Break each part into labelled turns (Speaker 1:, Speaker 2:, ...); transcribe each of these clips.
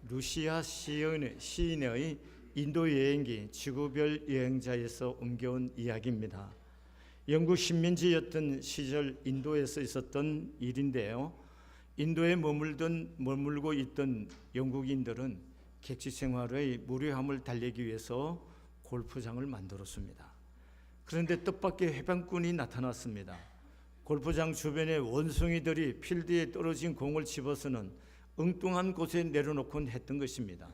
Speaker 1: 루시아 시인의 인도 여행기 지구별 여행자에서 옮겨온 이야기입니다. 영국 식민지였던 시절 인도에서 있었던 일인데요. 인도에 머물고 있던 영국인들은 객지 생활의 무료함을 달래기 위해서 골프장을 만들었습니다. 그런데 뜻밖의 해방꾼이 나타났습니다. 골프장 주변에 원숭이들이 필드에 떨어진 공을 집어서는 엉뚱한 곳에 내려놓곤 했던 것입니다.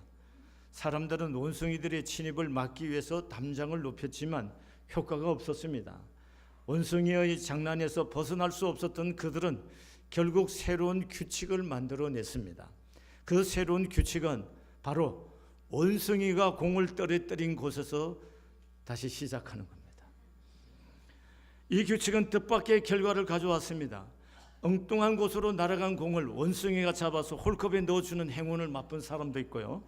Speaker 1: 사람들은 원숭이들의 침입을 막기 위해서 담장을 높였지만 효과가 없었습니다. 원숭이의 장난에서 벗어날 수 없었던 그들은 결국 새로운 규칙을 만들어냈습니다. 그 새로운 규칙은 바로 원숭이가 공을 떨어뜨린 곳에서 다시 시작하는 겁니다. 이 규칙은 뜻밖의 결과를 가져왔습니다. 엉뚱한 곳으로 날아간 공을 원숭이가 잡아서 홀컵에 넣어주는 행운을 맛본 사람도 있고요.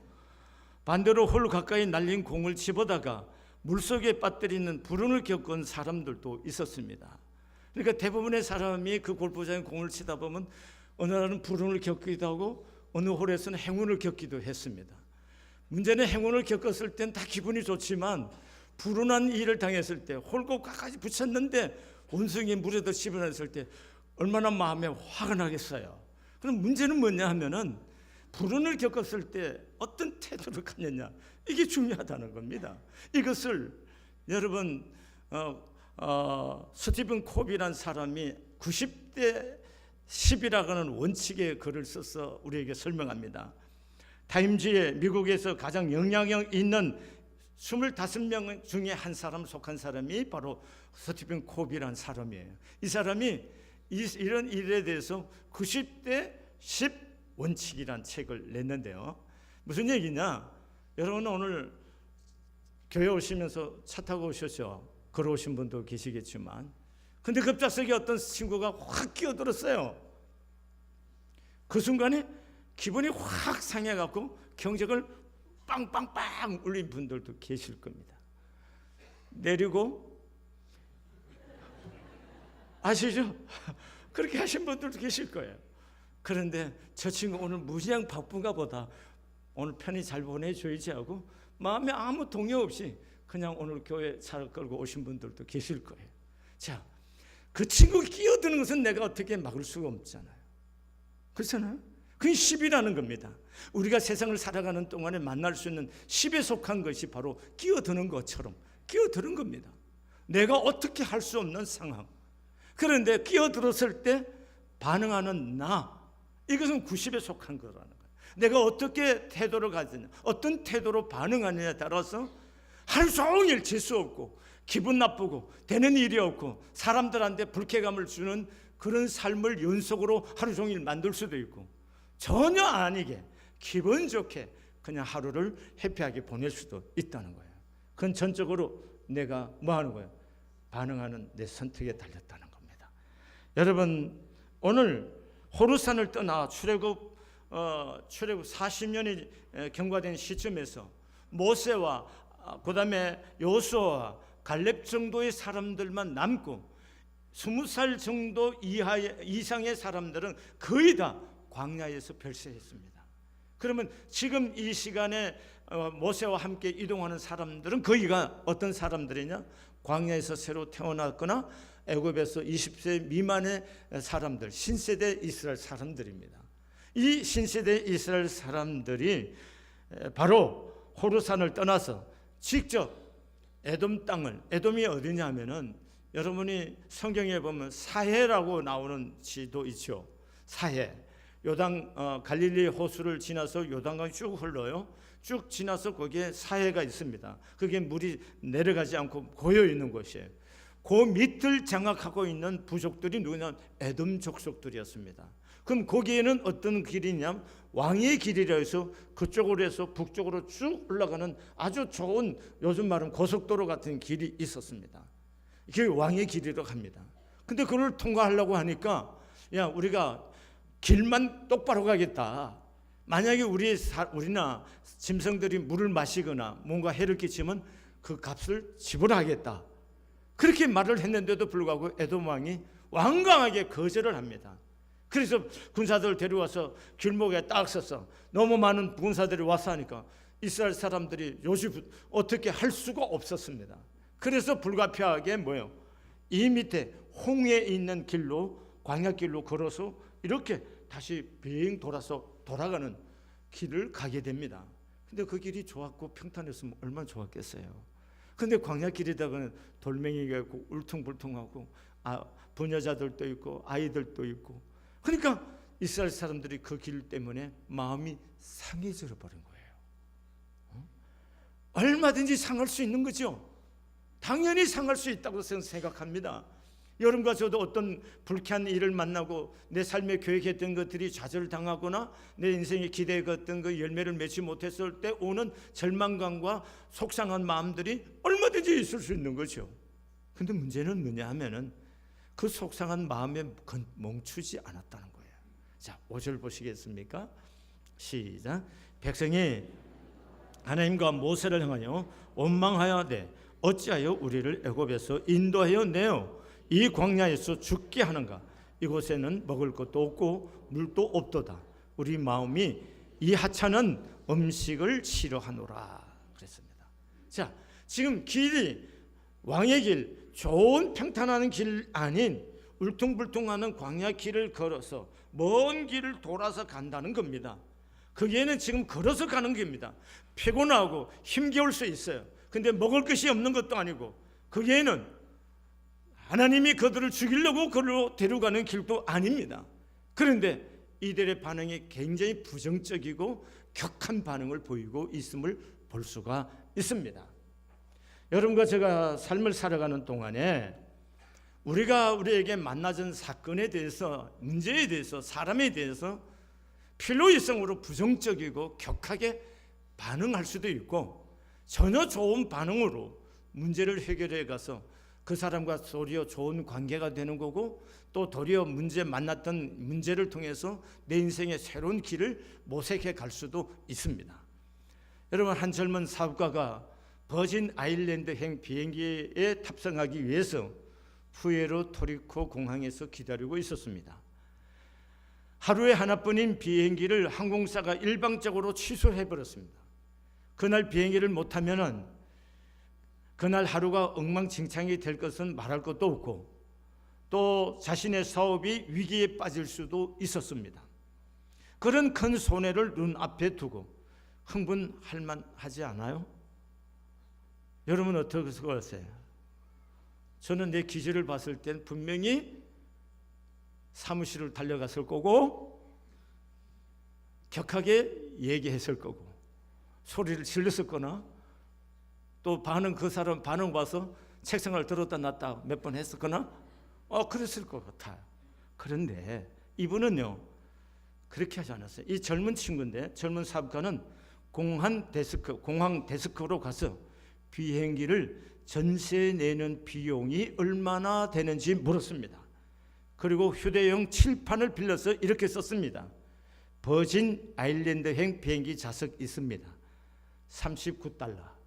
Speaker 1: 반대로 홀 가까이 날린 공을 집어다가 물속에 빠뜨리는 불운을 겪은 사람들도 있었습니다. 그러니까 대부분의 사람이 그 골프장에 공을 치다 보면 어느 날은 불운을 겪기도 하고 어느 홀에서는 행운을 겪기도 했습니다. 문제는 행운을 겪었을 땐 다 기분이 좋지만 불운한 일을 당했을 때 홀컵까지 붙였는데 원숭이 물에다 집어넣었을 때 얼마나 마음에 화가 나겠어요. 그럼 문제는 뭐냐 하면은 불운을 겪었을 때 어떤 태도를 갖느냐, 이게 중요하다는 겁니다. 이것을 여러분 스티븐 코비라는 사람이 90대 10이라고 하는 원칙의 글을 써서 우리에게 설명합니다. 타임즈에 미국에서 가장 영향력 있는 25명 중에 한 사람 속한 사람이 바로 스티븐 코비라는 사람이에요. 이 사람이 이런 일에 대해서 90대 10 원칙이란 책을 냈는데요. 무슨 얘기냐? 여러분 오늘 교회 오시면서 차 타고 오셨죠? 걸어오신 분도 계시겠지만, 근데 급작스럽게 어떤 친구가 확 끼어들었어요. 그 순간에 기분이 확 상해갖고 경적을 빵빵빵 울린 분들도 계실 겁니다. 내리고 아시죠? 그렇게 하신 분들도 계실 거예요. 그런데 저 친구 오늘 무지양 바쁜가 보다, 오늘 편히 잘 보내줘야지 하고 마음에 아무 동요 없이 그냥 오늘 교회 차를 끌고 오신 분들도 계실 거예요. 자, 그 친구 끼어드는 것은 내가 어떻게 막을 수가 없잖아요. 그렇잖아요. 그게 10이라는 겁니다. 우리가 세상을 살아가는 동안에 만날 수 있는 10에 속한 것이 바로 끼어드는 것처럼 끼어드는 겁니다. 내가 어떻게 할 수 없는 상황. 그런데 끼어들었을 때 반응하는 나, 이것은 90에 속한 거라는 거예요. 내가 어떻게 태도를 가지냐, 어떤 태도로 반응하느냐에 따라서 하루 종일 질 수 없고 기분 나쁘고 되는 일이 없고 사람들한테 불쾌감을 주는 그런 삶을 연속으로 하루 종일 만들 수도 있고, 전혀 아니게 기분 좋게 그냥 하루를 해피하게 보낼 수도 있다는 거예요. 그건 전적으로 내가 뭐 하는 거예요? 반응하는 내 선택에 달렸다는 겁니다. 여러분, 오늘 호르산을 떠나 출애굽 40년이 경과된 시점에서 모세와 그 다음에 여호수아와 갈렙 정도의 사람들만 남고 20살 정도 이상의 사람들은 거의 다 광야에서 별세했습니다. 그러면 지금 이 시간에 모세와 함께 이동하는 사람들은 거의가 어떤 사람들이냐? 광야에서 새로 태어났거나 애굽에서 20세 미만의 사람들, 신세대 이스라엘 사람들입니다. 이 신세대 이스라엘 사람들이 바로 호르산을 떠나서 직접 에돔 땅을, 에돔이 어디냐면은 여러분이 성경에 보면 사해라고 나오는 지도 있죠. 사해. 요단 갈릴리 호수를 지나서 요단강이 쭉 흘러요. 쭉 지나서 거기에 사해가 있습니다. 그게 물이 내려가지 않고 고여 있는 곳이에요. 그 밑을 장악하고 있는 부족들이 누구냐? 에돔 족속들이었습니다. 그럼 거기에는 어떤 길이냐? 왕의 길이라 해서 그쪽으로 해서 북쪽으로 쭉 올라가는 아주 좋은, 요즘 말은 고속도로 같은 길이 있었습니다. 그게 왕의 길이라고 합니다. 근데 그걸 통과하려고 하니까 야, 우리가 길만 똑바로 가겠다. 만약에 우리나 짐승들이 물을 마시거나 뭔가 해를 끼치면 그 값을 지불하겠다. 그렇게 말을 했는데도 불구하고 에돔 왕이 완강하게 거절을 합니다. 그래서 군사들을 데려와서 길목에 딱 섰어. 너무 많은 군사들이 와서 하니까 이스라엘 사람들이 요즘 어떻게 할 수가 없었습니다. 그래서 불가피하게 뭐예요? 이 밑에 홍해에 있는 길로, 광야길로 걸어서 이렇게 다시 빙 돌아서 돌아가는 길을 가게 됩니다. 근데 그 길이 좋았고 평탄했으면 얼마나 좋았겠어요. 근데 광야길에다가는 돌멩이가 있고 울퉁불퉁하고 부녀자들도 있고 아이들도 있고, 그러니까 이스라엘 사람들이 그 길 때문에 마음이 상해져 버린 거예요. 얼마든지 상할 수 있는 거죠. 당연히 상할 수 있다고 생각합니다. 여러분과 저도 어떤 불쾌한 일을 만나고 내 삶에 계획했던 것들이 좌절당하거나 내 인생에 기대했던 그 열매를 맺지 못했을 때 오는 절망감과 속상한 마음들이 얼마든지 있을 수 있는 거죠. 근데 문제는 뭐냐 하면은 그 속상한 마음에 멈추지 않았다는 거예요. 자, 5절 보시겠습니까? 시작. 백성이 하나님과 모세를 향하여 원망하여되 어찌하여 우리를 애굽에서 인도하여 내어 이 광야에서 죽게 하는가? 이곳에는 먹을 것도 없고 물도 없도다. 우리 마음이 이 하찮은 음식을 싫어하노라 그랬습니다. 자, 지금 길이 왕의 길, 좋은 평탄한 길 아닌 울퉁불퉁하는 광야 길을 걸어서 먼 길을 돌아서 간다는 겁니다. 거기에는 지금 걸어서 가는 겁니다. 피곤하고 힘겨울 수 있어요. 근데 먹을 것이 없는 것도 아니고 거기에는 하나님이 그들을 죽이려고 그들로 데려가는 길도 아닙니다. 그런데 이들의 반응이 굉장히 부정적이고 격한 반응을 보이고 있음을 볼 수가 있습니다. 여러분과 제가 삶을 살아가는 동안에 우리가 우리에게 만나진 사건에 대해서, 문제에 대해서, 사람에 대해서 필요 이성으로 부정적이고 격하게 반응할 수도 있고, 전혀 좋은 반응으로 문제를 해결해 가서 그 사람과 도리어 좋은 관계가 되는 거고, 또 도리어 만났던 문제를 통해서 내 인생의 새로운 길을 모색해 갈 수도 있습니다. 여러분, 한 젊은 사업가가 버진 아일랜드행 비행기에 탑승하기 위해서 푸에르 토리코 공항에서 기다리고 있었습니다. 하루에 하나뿐인 비행기를 항공사가 일방적으로 취소해 버렸습니다. 그날 비행기를 못하면은 그날 하루가 엉망진창이 될 것은 말할 것도 없고, 또 자신의 사업이 위기에 빠질 수도 있었습니다. 그런 큰 손해를 눈앞에 두고 흥분할 만하지 않아요? 여러분 어떻게 생각하세요? 저는 내 기질을 봤을 땐 분명히 사무실을 달려갔을 거고 격하게 얘기했을 거고 소리를 질렀을 거나, 또 그 사람 반응 봐서 책상을 들었다 놨다 몇 번 했었거나 그랬을 것 같아요. 그런데 이분은요 그렇게 하지 않았어요. 이 젊은 친구인데, 젊은 사업가는 공항 데스크로 가서 비행기를 전세 내는 비용이 얼마나 되는지 물었습니다. 그리고 휴대용 칠판을 빌려서 이렇게 썼습니다. 버진 아일랜드행 비행기 좌석 있습니다. $39.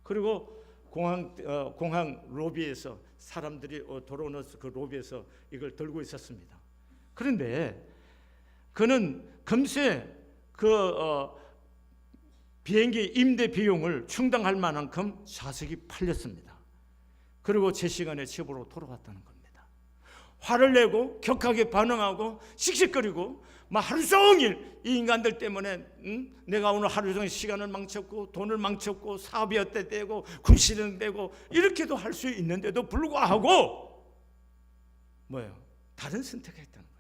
Speaker 1: 그리고 공항 로비에서 사람들이 돌아오는 그 로비에서 이걸 들고 있었습니다. 그런데 그는 금세 비행기 임대 비용을 충당할 만큼 좌석이 팔렸습니다. 그리고 제 시간에 집으로 돌아왔다는 겁니다. 화를 내고 격하게 반응하고 씩씩거리고 막 하루 종일 이 인간들 때문에 내가 오늘 하루 종일 시간을 망쳤고 돈을 망쳤고 사업이 어때되고 군시는 되고 이렇게도 할 수 있는데도 불구하고 뭐예요? 다른 선택을 했다는 거예요.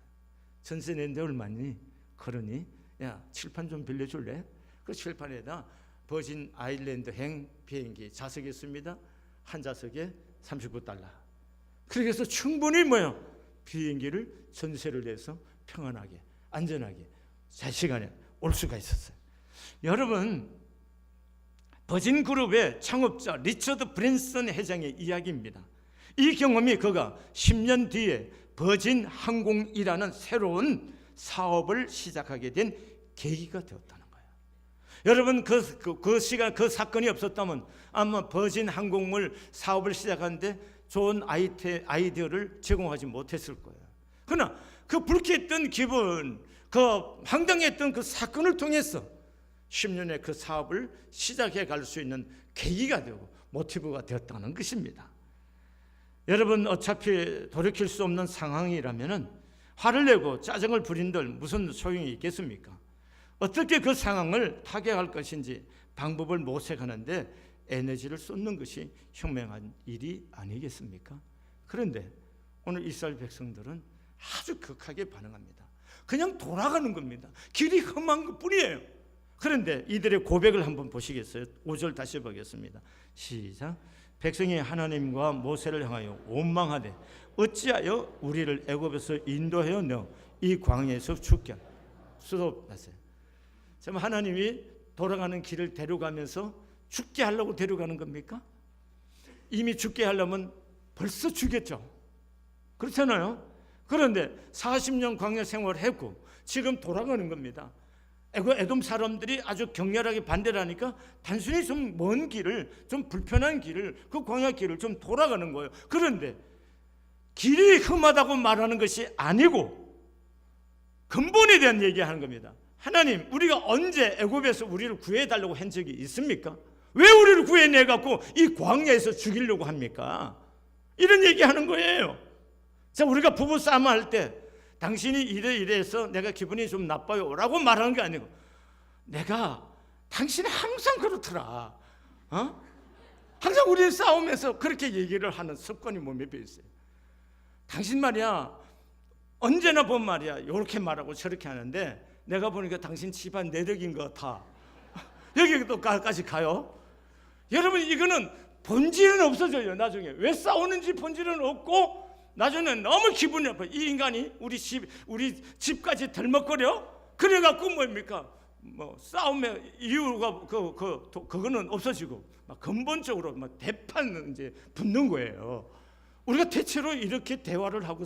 Speaker 1: 전세 낸데 얼마니? 그러니 야, 칠판 좀 빌려줄래? 그 칠판에다 버진 아일랜드행 비행기 좌석이 있습니다. 한 좌석에 $39. 그렇게 해서 충분히 뭐예요? 비행기를 전세를 내서 평안하게 안전하게 제 시간에 올 수가 있었어요. 여러분, 버진 그룹의 창업자 리처드 브랜슨 회장의 이야기입니다. 이 경험이 그가 10년 뒤에 버진 항공이라는 새로운 사업을 시작하게 된 계기가 되었다는 거예요. 여러분, 그 사건이 없었다면 아마 버진 항공을 사업을 시작하는데 좋은 아이디어를 제공하지 못했을 거예요. 그러나 그 불쾌했던 기분, 그 황당했던 그 사건을 통해서 10년의 그 사업을 시작해 갈 수 있는 계기가 되고 모티브가 되었다는 것입니다. 여러분, 어차피 돌이킬 수 없는 상황이라면 화를 내고 짜증을 부린들 무슨 소용이 있겠습니까? 어떻게 그 상황을 타개할 것인지 방법을 모색하는데 에너지를 쏟는 것이 현명한 일이 아니겠습니까? 그런데 오늘 이스라엘 백성들은 아주 극하게 반응합니다. 그냥 돌아가는 겁니다. 길이 험한 것뿐이에요. 그런데 이들의 고백을 한번 보시겠어요? 5절 다시 보겠습니다. 시작. 백성이 하나님과 모세를 향하여 원망하되 어찌하여 우리를 애굽에서 인도하여 넣어 이 광야에서 죽게 하라. 수도하세요. 지금 하나님이 돌아가는 길을 데려가면서 죽게 하려고 데려가는 겁니까? 이미 죽게 하려면 벌써 죽였죠. 그렇잖아요. 그런데 40년 광야 생활을 했고 지금 돌아가는 겁니다. 에돔 사람들이 아주 격렬하게 반대를 하니까 단순히 좀 먼 길을, 좀 불편한 길을, 그 광야 길을 좀 돌아가는 거예요. 그런데 길이 험하다고 말하는 것이 아니고 근본에 대한 얘기하는 겁니다. 하나님, 우리가 언제 애굽에서 우리를 구해달라고 한 적이 있습니까? 왜 우리를 구해내갖고 이 광야에서 죽이려고 합니까? 이런 얘기하는 거예요. 자, 우리가 부부싸움 할 때 당신이 이래서 내가 기분이 좀 나빠요 라고 말하는 게 아니고 내가 당신이 항상 그렇더라. 항상 우리 싸우면서 그렇게 얘기를 하는 습관이 몸에 배어 있어요. 당신 말이야 언제나 본 말이야 이렇게 말하고 저렇게 하는데 내가 보니까 당신 집안 내력인 것 같아. 여기까지 가요. 여러분, 이거는 본질은 없어져요. 나중에 왜 싸우는지 본질은 없고 나중에 너무 기분이 나빠. 이 인간이 우리 집까지 덜먹거려? 그래갖고 뭡니까? 뭐 싸움의 이유가 그거는 없어지고 막 근본적으로 막 대판 이제 붙는 거예요. 우리가 대체로 이렇게 대화를 하고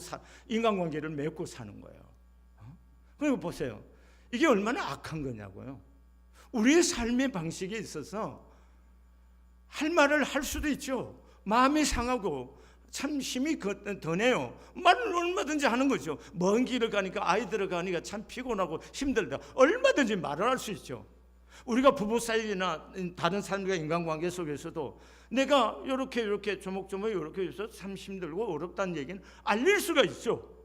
Speaker 1: 인간관계를 맺고 사는 거예요. 그리고 보세요. 이게 얼마나 악한 거냐고요. 우리의 삶의 방식에 있어서 할 말을 할 수도 있죠. 마음이 상하고 참 힘이 드네요. 말을 얼마든지 하는 거죠. 먼 길을 가니까 아이들을 가니까 참 피곤하고 힘들다. 얼마든지 말을 할 수 있죠. 우리가 부부 사이나 다른 사람과 인간관계 속에서도 내가 이렇게 조목조목 이렇게 해서 참 힘들고 어렵다는 얘기는 알릴 수가 있죠.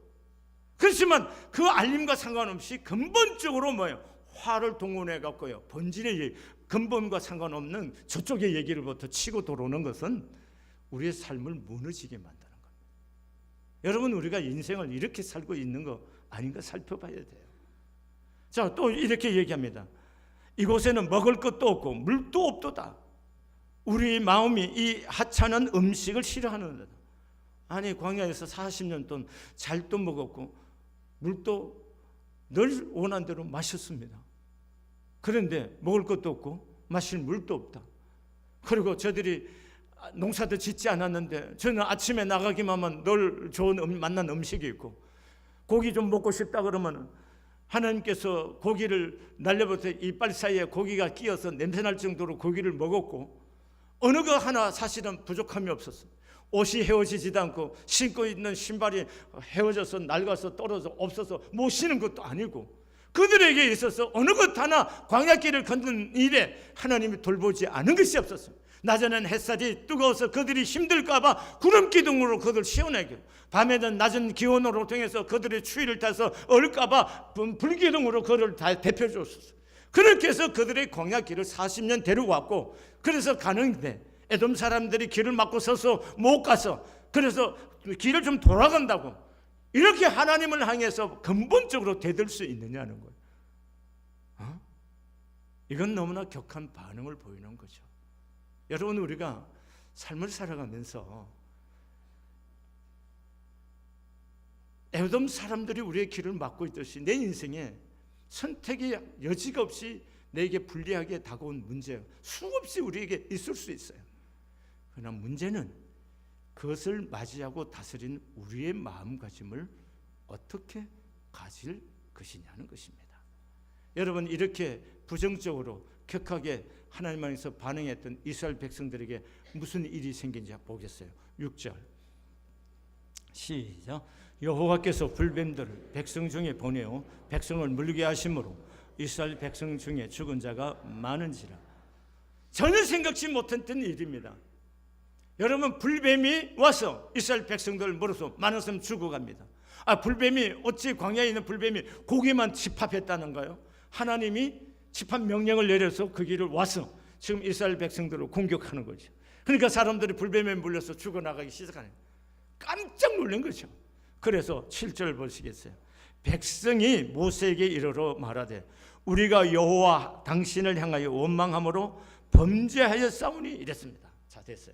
Speaker 1: 그렇지만 그 알림과 상관없이 근본적으로 뭐예요? 화를 동원해 갖고요. 본질의 근본과 상관없는 저쪽의 얘기를부터 치고 들어오는 것은 우리의 삶을 무너지게 만드는 겁니다. 여러분, 우리가 인생을 이렇게 살고 있는 거 아닌가 살펴봐야 돼요. 자, 또 이렇게 얘기합니다. 이곳에는 먹을 것도 없고 물도 없도다. 우리 마음이 이 하찮은 음식을 싫어하는다. 아니, 광야에서 40년 동안 잘도 먹었고 물도 늘 원한 대로 마셨습니다. 그런데 먹을 것도 없고 마실 물도 없다. 그리고 저들이 농사도 짓지 않았는데 저는 아침에 나가기만 하면 늘 좋은 맛난 음식이 있고 고기 좀 먹고 싶다 그러면 하나님께서 고기를 날려부터 이빨 사이에 고기가 끼어서 냄새날 정도로 고기를 먹었고 어느 거 하나 사실은 부족함이 없었어요. 옷이 헤어지지도 않고 신고 있는 신발이 헤어져서 낡아서 떨어져 없어서 못 신은 것도 아니고 그들에게 있어서 어느 것 하나 광야길을 걷는 일에 하나님이 돌보지 않은 것이 없었어요. 낮에는 햇살이 뜨거워서 그들이 힘들까 봐 구름 기둥으로 그들 시원하게, 밤에는 낮은 기온으로 통해서 그들의 추위를 타서 얼까 봐 불기둥으로 그들을 다 데펴줬었어요. 그렇게 해서 그들의 광야길을 40년 데려왔고 그래서 가는데 에돔 사람들이 길을 막고 서서 못 가서 그래서 길을 좀 돌아간다고 이렇게 하나님을 향해서 근본적으로 대들 수 있느냐는 거예요. 이건 너무나 격한 반응을 보이는 거죠. 여러분, 우리가 삶을 살아가면서 에돔 사람들이 우리의 길을 막고 있듯이 내 인생에 선택의 여지가 없이 내게 불리하게 다가온 문제가 수없이 우리에게 있을 수 있어요. 그러나 문제는 그것을 맞이하고 다스리는 우리의 마음가짐을 어떻게 가질 것이냐는 것입니다. 여러분, 이렇게 부정적으로 격하게 하나님 안에서 반응했던 이스라엘 백성들에게 무슨 일이 생긴지 보겠어요. 6절 시작. 여호와께서 불뱀들을 백성 중에 보내어 백성을 물게 하심으로 이스라엘 백성 중에 죽은 자가 많은지라. 전혀 생각지 못했던 일입니다. 여러분, 불뱀이 와서 이스라엘 백성들을 물어서 많은 사람 죽어갑니다. 불뱀이 어찌 광야에 있는 불뱀이 고기만 집합했다는가요? 하나님이 집합 명령을 내려서 그 길을 와서 지금 이스라엘 백성들을 공격하는 거죠. 그러니까 사람들이 불뱀에 물려서 죽어나가기 시작하는 거예요. 깜짝 놀란 거죠. 그래서 7절 보시겠어요? 백성이 모세에게 이르러 말하되 우리가 여호와 당신을 향하여 원망함으로 범죄하여 싸우니 이랬습니다. 자, 됐어요.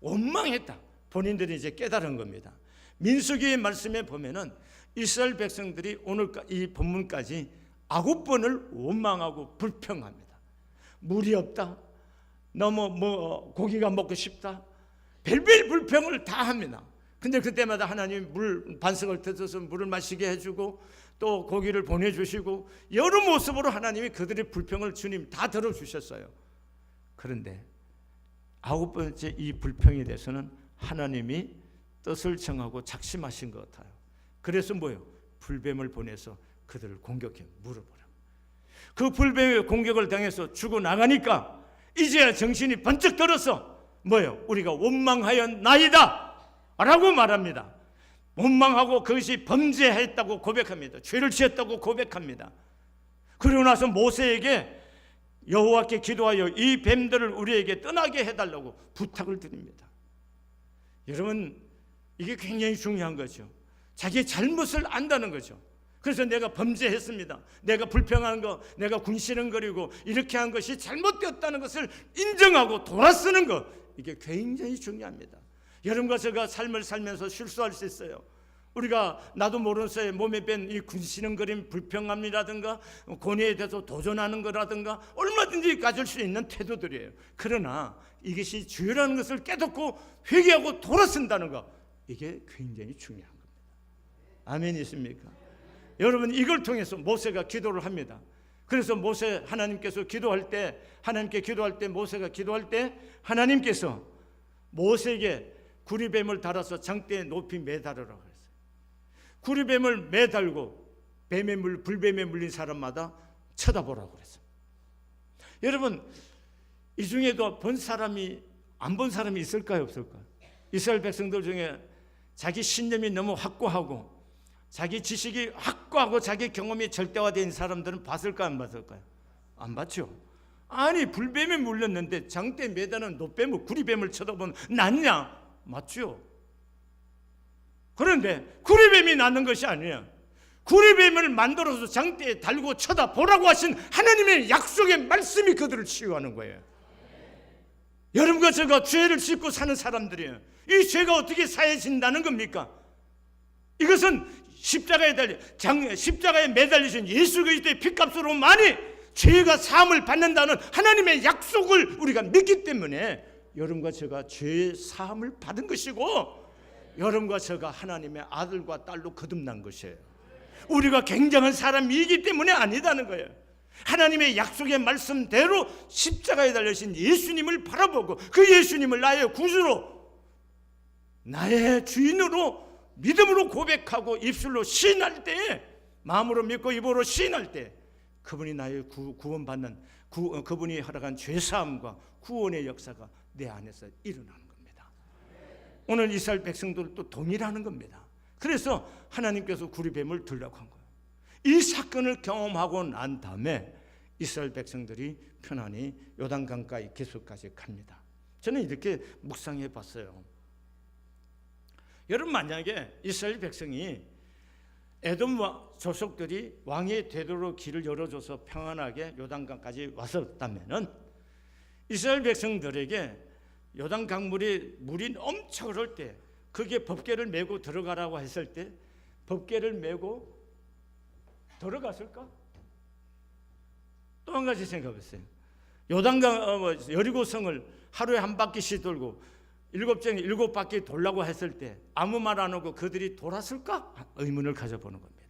Speaker 1: 원망했다. 본인들이 이제 깨달은 겁니다. 민수기의 말씀에 보면은 이스라엘 백성들이 오늘 이 본문까지 9번을 원망하고 불평합니다. 물이 없다. 너무 고기가 먹고 싶다. 별별 불평을 다 합니다. 근데 그때마다 하나님이 물 반석을 뜯어서 물을 마시게 해주고 또 고기를 보내주시고 여러 모습으로 하나님이 그들의 불평을 주님 다 들어주셨어요. 그런데 9번째 이 불평에 대해서는 하나님이 뜻을 정하고 작심하신 것 같아요. 그래서 뭐예요? 불뱀을 보내서 그들을 공격해 물어보라. 그 불뱀의 공격을 당해서 죽어나가니까 이제야 정신이 번쩍 들어서 뭐예요? 우리가 원망하였나이다 라고 말합니다. 원망하고 그것이 범죄했다고 고백합니다. 죄를 지었다고 고백합니다. 그러고 나서 모세에게 여호와께 기도하여 이 뱀들을 우리에게 떠나게 해달라고 부탁을 드립니다. 여러분, 이게 굉장히 중요한 거죠. 자기의 잘못을 안다는 거죠. 그래서 내가 범죄했습니다. 내가 불평한 거, 내가 군시렁거리고 이렇게 한 것이 잘못되었다는 것을 인정하고 돌아서는 것, 이게 굉장히 중요합니다. 여러분과 제가 삶을 살면서 실수할 수 있어요. 우리가 나도 모르는 사이에 몸에 밴 이 군시렁거림, 불평함이라든가 권위에 대해서 도전하는 거라든가 얼마든지 가질 수 있는 태도들이에요. 그러나 이것이 죄라는 것을 깨닫고 회개하고 돌아선다는 것, 이게 굉장히 중요한 겁니다. 아멘이십니까? 여러분, 이걸 통해서 모세가 기도를 합니다. 그래서 모세 하나님께서 기도할 때, 모세가 기도할 때 하나님께서 모세에게 구리뱀을 달아서 장대에 높이 매달으라고 했어요. 구리뱀을 매달고 불뱀에 물린 사람마다 쳐다보라고 그랬어요. 여러분, 이 중에도 본 사람이 안 본 사람이 있을까요, 없을까요? 이스라엘 백성들 중에 자기 신념이 너무 확고하고 자기 지식이 확고하고 자기 경험이 절대화된 사람들은 봤을까요, 안 봤을까요? 안 봤죠. 아니, 불뱀에 물렸는데 장대에 매다는 노뱀을, 구리뱀을 쳐다보면 낫냐? 맞죠. 그런데 구리뱀이 낫는 것이 아니에요. 구리뱀을 만들어서 장대에 달고 쳐다보라고 하신 하나님의 약속의 말씀이 그들을 치유하는 거예요. 여러분과 제가 죄를 짓고 사는 사람들이에요. 이 죄가 어떻게 사해진다는 겁니까? 이것은 십자가에 매달리신 예수 그리스도의 피값으로만이 죄가 사함을 받는다는 하나님의 약속을 우리가 믿기 때문에 여러분과 제가 죄의 사함을 받은 것이고 여러분과 제가 하나님의 아들과 딸로 거듭난 것이에요. 우리가 굉장한 사람이기 때문에 아니다는 거예요. 하나님의 약속의 말씀대로 십자가에 달리신 예수님을 바라보고 그 예수님을 나의 구주로, 나의 주인으로 믿음으로 고백하고 입술로 시인할 때, 마음으로 믿고 입으로 시인할 때 그분이 나의 구원받는 그분이 허락한 죄사함과 구원의 역사가 내 안에서 일어나는 겁니다. 오늘 이스라엘 백성들도 동일하는 겁니다. 그래서 하나님께서 구리뱀을 들라고 한 거예요. 이 사건을 경험하고 난 다음에 이스라엘 백성들이 편안히 요단강가의 기슭까지 갑니다. 저는 이렇게 묵상해 봤어요. 여러분, 만약에 이스라엘 백성이 에돔 조속들이 왕이 되도록 길을 열어줘서 평안하게 요단강까지 왔었다면은 이스라엘 백성들에게 요단 강물이 물이 엄청 흐를 때 거기에 법궤를 메고 들어가라고 했을 때 법궤를 메고 들어갔을까? 또 한 가지 생각해보세요. 요단강 여리고성을 하루에 한 바퀴씩 돌고 7바퀴 돌라고 했을 때 아무 말 안 하고 그들이 돌았을까? 의문을 가져보는 겁니다.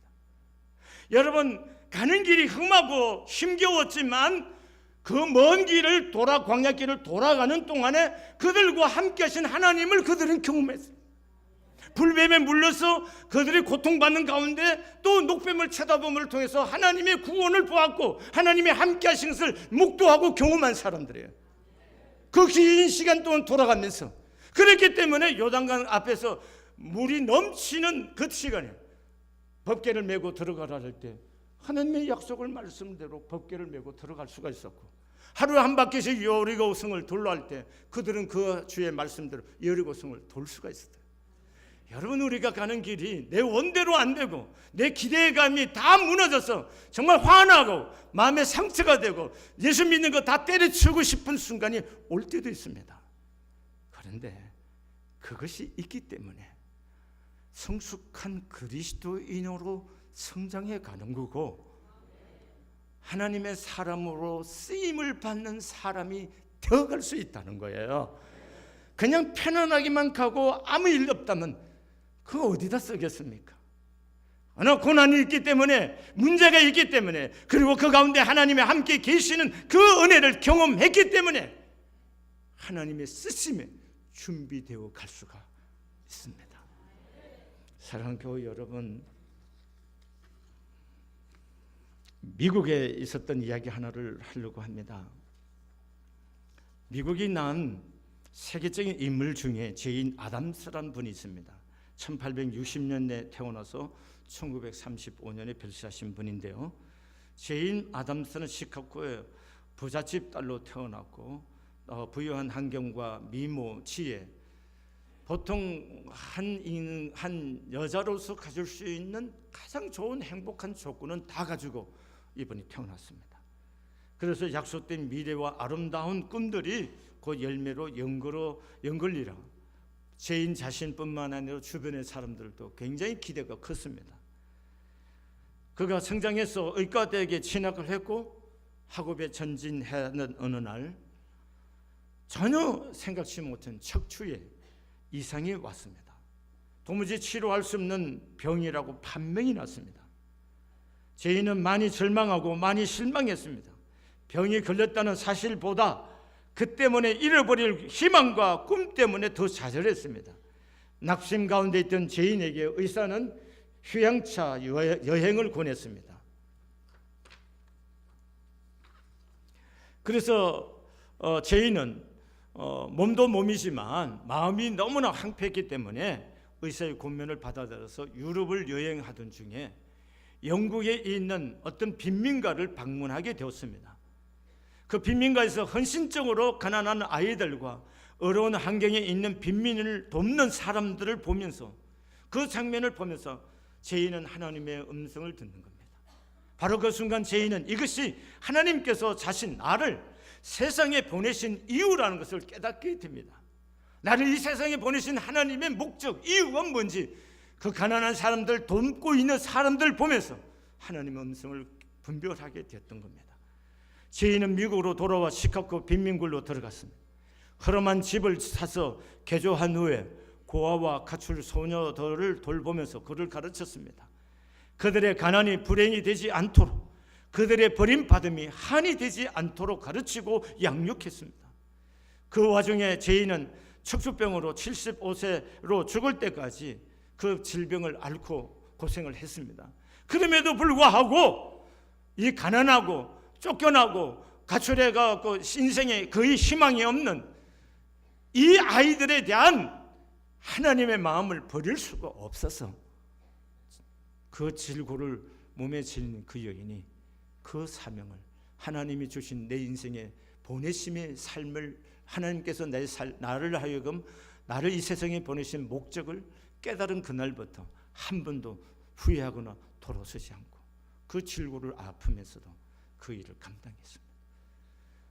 Speaker 1: 여러분, 가는 길이 험하고 힘겨웠지만 그 먼 길을 광야길을 돌아가는 동안에 그들과 함께 하신 하나님을 그들은 경험했어요. 불뱀에 물려서 그들이 고통받는 가운데 또 녹뱀을 쳐다봄을 통해서 하나님의 구원을 보았고 하나님의 함께 하신 것을 목도하고 경험한 사람들이에요. 그 긴 시간 동안 돌아가면서. 그렇기 때문에 요단강 앞에서 물이 넘치는 그 시간에 법궤를 메고 들어가라 할 때 하나님의 약속을 말씀대로 법궤를 메고 들어갈 수가 있었고, 하루에 한 바퀴씩 여리고 성을 돌러 할 때 그들은 그 주의 말씀대로 여리고 성을 돌 수가 있었어요. 여러분, 우리가 가는 길이 내 원대로 안 되고 내 기대감이 다 무너져서 정말 화나고 마음에 상처가 되고 예수 믿는 거 다 때려치우고 싶은 순간이 올 때도 있습니다. 그런데 그것이 있기 때문에 성숙한 그리스도인으로 성장해 가는 거고, 하나님의 사람으로 쓰임을 받는 사람이 되어갈 수 있다는 거예요. 그냥 편안하게만 가고 아무 일 없다면 그거 어디다 쓰겠습니까? 어느 고난이 있기 때문에, 문제가 있기 때문에, 그리고 그 가운데 하나님의 함께 계시는 그 은혜를 경험했기 때문에 하나님의 쓰심에 준비되어 갈 수가 있습니다. 사랑하는 교회 여러분, 미국에 있었던 이야기 하나를 하려고 합니다. 미국이 낳은 세계적인 인물 중에 제인 아담스라는 분이 있습니다. 1860년에 태어나서 1935년에 별세하신 분인데요. 제인 아담스는 시카고의 부잣집 딸로 태어났고 부유한 환경과 미모, 지혜, 보통 한 여자로서 가질 수 있는 가장 좋은 행복한 조건은 다 가지고 이분이 태어났습니다. 그래서 약속된 미래와 아름다운 꿈들이 그 열매로 연걸리라 제인 자신뿐만 아니라 주변의 사람들도 굉장히 기대가 컸습니다. 그가 성장해서 의과대학에 진학을 했고 학업에 전진하는 어느 날 전혀 생각지 못한 척추에 이상이 왔습니다. 도무지 치료할 수 없는 병이라고 판명이 났습니다. 제인은 많이 절망하고 많이 실망했습니다. 병이 걸렸다는 사실보다 그 때문에 잃어버릴 희망과 꿈 때문에 더 좌절했습니다. 낙심 가운데 있던 제인에게 의사는 휴양차 여행을 권했습니다. 그래서 제인은 몸도 몸이지만 마음이 너무나 황폐했기 때문에 의사의 권면을 받아들여서 유럽을 여행하던 중에 영국에 있는 어떤 빈민가를 방문하게 되었습니다. 그 빈민가에서 헌신적으로 가난한 아이들과 어려운 환경에 있는 빈민을 돕는 사람들을 보면서, 그 장면을 보면서 제인은 하나님의 음성을 듣는 겁니다. 바로 그 순간 제인은 이것이 하나님께서 나를 세상에 보내신 이유라는 것을 깨닫게 됩니다. 나를 이 세상에 보내신 하나님의 목적, 이유가 뭔지 그 가난한 사람들, 돕고 있는 사람들 보면서 하나님의 음성을 분별하게 됐던 겁니다. 제인은 미국으로 돌아와 시카고 빈민굴로 들어갔습니다. 허름한 집을 사서 개조한 후에 고아와 가출 소녀들을 돌보면서 그를 가르쳤습니다. 그들의 가난이 불행이 되지 않도록, 그들의 버림받음이 한이 되지 않도록 가르치고 양육했습니다. 그 와중에 제인은 척추병으로 75세로 죽을 때까지 그 질병을 앓고 고생을 했습니다. 그럼에도 불구하고 이 가난하고 쫓겨나고 가출해가고 인생에 거의 희망이 없는 이 아이들에 대한 하나님의 마음을 버릴 수가 없어서 그 질고를 몸에 지닌 그 여인이 그 사명을, 하나님이 주신 내 인생의 보내심의 삶을, 하나님께서 나를 하여금 나를 이 세상에 보내신 목적을 깨달은 그날부터 한 번도 후회하거나 돌아서지 않고 그 질고를 아프면서도 그 일을 감당했습니다.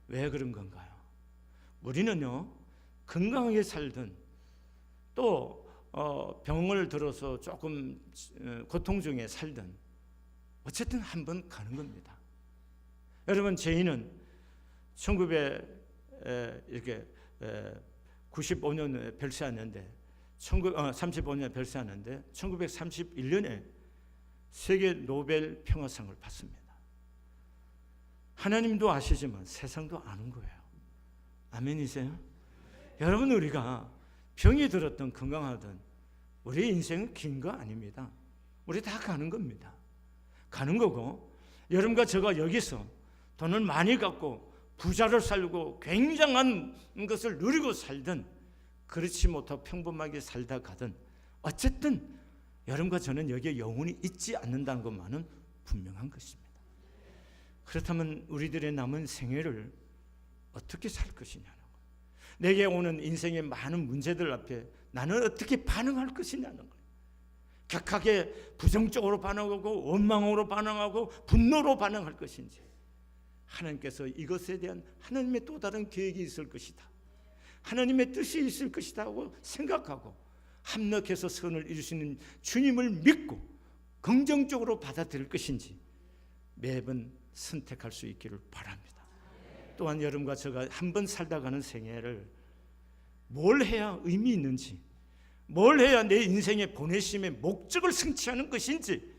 Speaker 1: 왜 그런 건가요? 우리는요, 건강하게 살든 또 병을 들어서 조금 고통 중에 살든 어쨌든 한 번 가는 겁니다. 여러분, 제인은 1995년에 별세하는데 35년에 별세하는데 1931년에 세계 노벨 평화상을 받습니다. 하나님도 아시지만 세상도 아는 거예요. 아멘이세요? 여러분, 우리가 병이 들었든 건강하든 우리 인생은 긴 거 아닙니다. 우리 다 가는 겁니다. 가는 거고, 여러분과 제가 여기서 돈을 많이 갖고 부자로 살고 굉장한 것을 누리고 살든 그렇지 못하고 평범하게 살다 가든 어쨌든 여러분과 저는 여기에 영혼이 있지 않는다는 것만은 분명한 것입니다. 그렇다면 우리들의 남은 생애를 어떻게 살 것이냐는 거예요. 내게 오는 인생의 많은 문제들 앞에 나는 어떻게 반응할 것이냐는 거예요. 격하게 부정적으로 반응하고 원망으로 반응하고 분노로 반응할 것인지, 하나님께서 이것에 대한 하나님의 또 다른 계획이 있을 것이다, 하나님의 뜻이 있을 것이다 하고 생각하고 합력해서 선을 이루시는 주님을 믿고 긍정적으로 받아들일 것인지 매번 선택할 수 있기를 바랍니다. 또한 여러분과 제가 한 번 살다 가는 생애를 뭘 해야 의미 있는지, 뭘 해야 내 인생의 보내심의 목적을 성취하는 것인지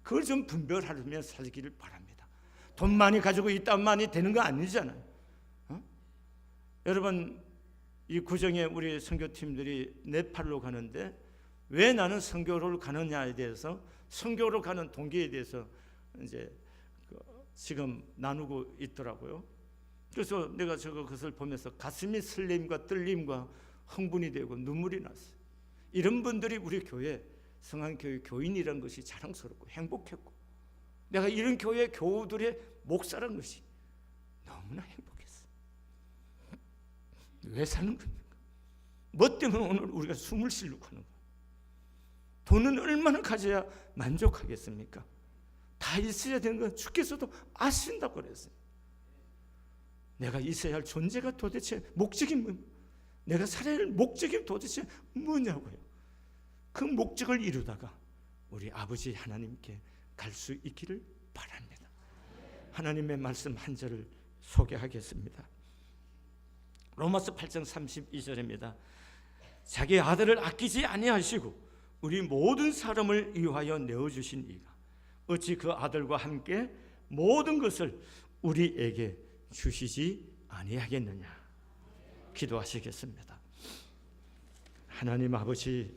Speaker 1: 그걸 좀 분별하며 살기를 바랍니다. 돈 많이 가지고 있다만이 되는 거 아니잖아요. 여러분, 이 구정에 우리 선교팀들이 네팔로 가는데 왜 나는 선교를 가느냐에 대해서, 선교로 가는 동기에 대해서 이제 지금 나누고 있더라고요. 그래서 내가 그것을 보면서 가슴이 설렘과 떨림과 흥분이 되고 눈물이 났어요. 이런 분들이 우리 교회 성안교회 교인이라는 것이 자랑스럽고 행복했고, 내가 이런 교회 교우들의 목사라는 것이 너무나 행복했어요. 왜 사는 겁니까? 뭐 때문에 오늘 우리가 숨을 쉬려고 하는 거예요? 돈은 얼마나 가져야 만족하겠습니까? 다 있어야 되는 건 주께서도 아신다고 그랬어요. 내가 있어야 할 존재가 도대체 목적이 뭡니까? 내가 살아야 할 목적이 도대체 뭐냐고요. 그 목적을 이루다가 우리 아버지 하나님께 갈 수 있기를 바랍니다. 하나님의 말씀 한 절을 소개하겠습니다. 로마서 8장 32절입니다. 자기 아들을 아끼지 아니하시고 우리 모든 사람을 위하여 내어주신 이가 어찌 그 아들과 함께 모든 것을 우리에게 주시지 아니하겠느냐. 기도하시겠습니다. 하나님 아버지,